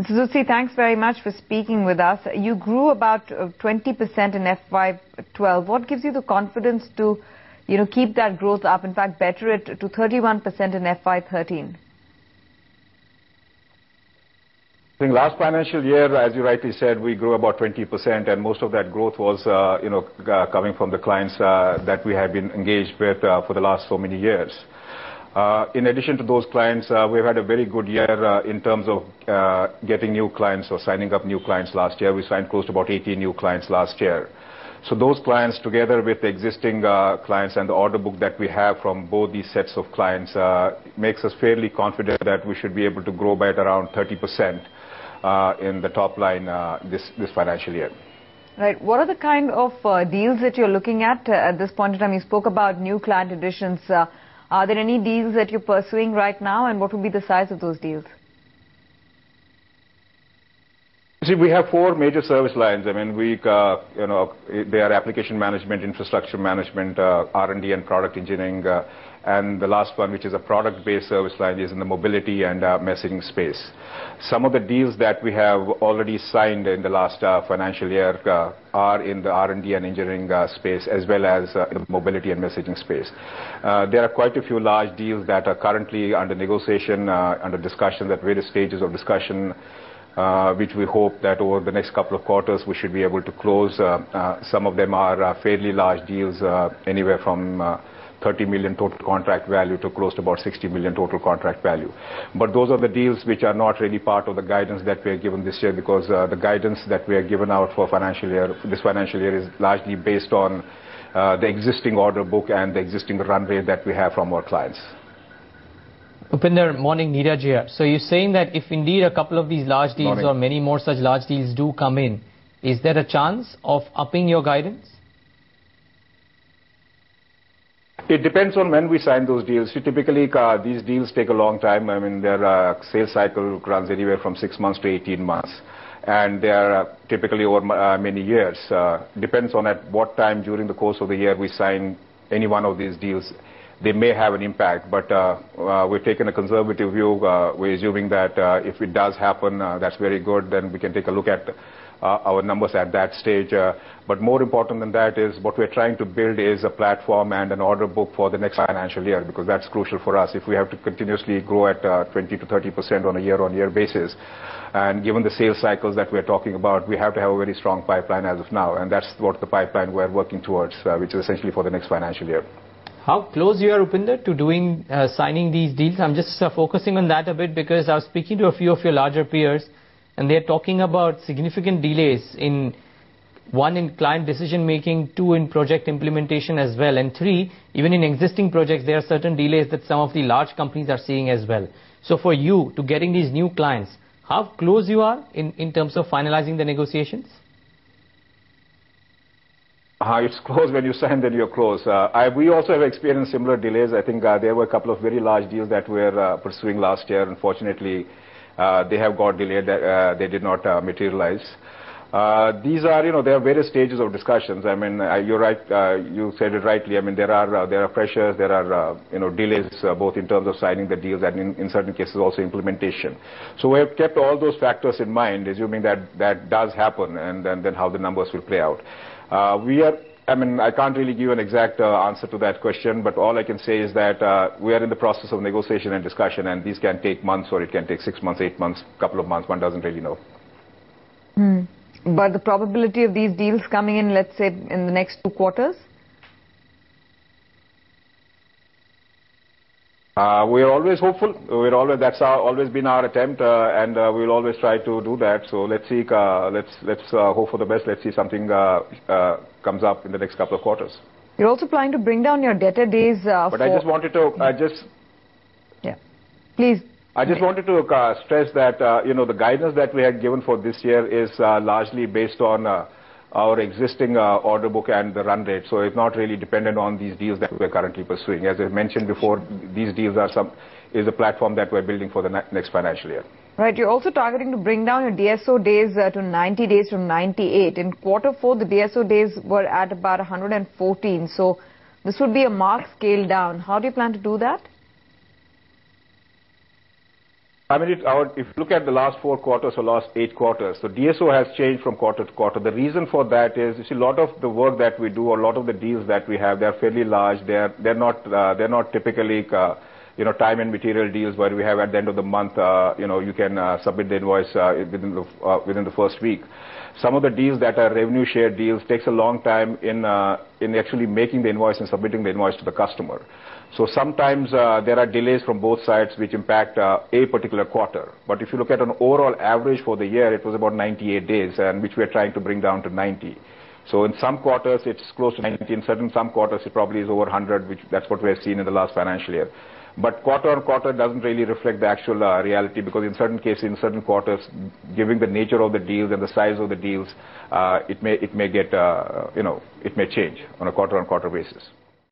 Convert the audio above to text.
Suzutsi, thanks very much for speaking with us. You grew about 20% in FY12. What gives you the confidence to, keep that growth up, in fact, better it to 31% in FY13? I think last financial year, as you rightly said, we grew about 20%, and most of that growth was, coming from the clients that we have been engaged with for the last so many years. In addition to those clients, we've had a very good year in terms of getting new clients or signing up new clients last year. We signed close to about 80 new clients last year. So those clients, together with the existing clients and the order book that we have from both these sets of clients, makes us fairly confident that we should be able to grow by at around 30% in the top line this financial year. Right. What are the kind of deals that you're looking at this point in time? You spoke about new client additions. Are there any deals that you're pursuing right now, and what would be the size of those deals? See, we have 4 major service lines. I mean, they are application management, infrastructure management, R&D and product engineering, and the last one, which is a product-based service line, is in the mobility and messaging space. Some of the deals that we have already signed in the last financial year are in the R&D and engineering space, as well as in the mobility and messaging space. There are quite a few large deals that are currently under negotiation, under discussion, at various stages of discussion, which we hope that over the next couple of quarters we should be able to close. Some of them are fairly large deals, anywhere from 30 million total contract value to close to about 60 million total contract value. But those are the deals which are not really part of the guidance that we are given this year, because the guidance that we are given out for this financial year is largely based on the existing order book and the existing run rate that we have from our clients. Upinder, morning, Neeraj here. So you're saying that if indeed a couple of these large deals or many more such large deals do come in, is there a chance of upping your guidance? It depends on when we sign those deals. Typically, these deals take a long time. I mean, their sales cycle runs anywhere from 6 months to 18 months. And they are typically over many years. Depends on at what time during the course of the year we sign any one of these deals. They may have an impact, but we've taken a conservative view. We're assuming that if it does happen, that's very good. Then we can take a look at our numbers at that stage. But more important than that is what we're trying to build is a platform and an order book for the next financial year, because that's crucial for us. If we have to continuously grow at 20 to 30% on a year-on-year basis, and given the sales cycles that we're talking about, we have to have a very strong pipeline as of now, and that's what the pipeline we're working towards, which is essentially for the next financial year. How close you are, Upinder, to signing these deals? I'm just focusing on that a bit, because I was speaking to a few of your larger peers, and they're talking about significant delays in 1, in client decision making, 2, in project implementation as well, and 3, even in existing projects, there are certain delays that some of the large companies are seeing as well. So for you, to getting these new clients, how close you are in terms of finalizing the negotiations? It's close when you sign, then you're close. We also have experienced similar delays. I think there were a couple of very large deals that we were pursuing last year. Unfortunately, they have got delayed. They did not materialize. These are, there are various stages of discussions. I mean, you're right. You said it rightly. I mean, there are pressures. There are, delays both in terms of signing the deals and in certain cases also implementation. So we have kept all those factors in mind, assuming that does happen, and then how the numbers will play out. I can't really give an exact answer to that question, but all I can say is that we are in the process of negotiation and discussion, and these can take months, or it can take 6 months, 8 months, couple of months. One doesn't really know. But the probability of these deals coming in, let's say, in the next 2 quarters? We're always hopeful. That's always been our attempt, and we'll always try to do that. So let's see. Let's hope for the best. Let's see something comes up in the next couple of quarters. You're also planning to bring down your debtor days. But I just wanted to. Yeah. Please. I just wanted to stress that the guidance that we had given for this year is largely based on our existing order book and the run rate. So it's not really dependent on these deals that we're currently pursuing. As I mentioned before, these deals is a platform that we're building for the next financial year. Right. You're also targeting to bring down your DSO days to 90 days from 98. In Q4, the DSO days were at about 114. So this would be a marked scale down. How do you plan to do that? I mean, if you look at the last 4 quarters or last 8 quarters, so DSO has changed from quarter to quarter. The reason for that is, you see, a lot of the work that we do, or a lot of the deals that we have, they're fairly large. They're not typically, time and material deals where we have at the end of the month, you can submit the invoice within the first week. Some of the deals that are revenue share deals takes a long time in actually making the invoice and submitting the invoice to the customer. So sometimes there are delays from both sides which impact a particular quarter. But if you look at an overall average for the year, it was about 98 days, and which we are trying to bring down to 90. So in some quarters it's close to 90. In some quarters it probably is over 100, that's what we have seen in the last financial year. But quarter on quarter doesn't really reflect the actual reality, because in certain cases, in certain quarters, given the nature of the deals and the size of the deals, it may change on a quarter basis.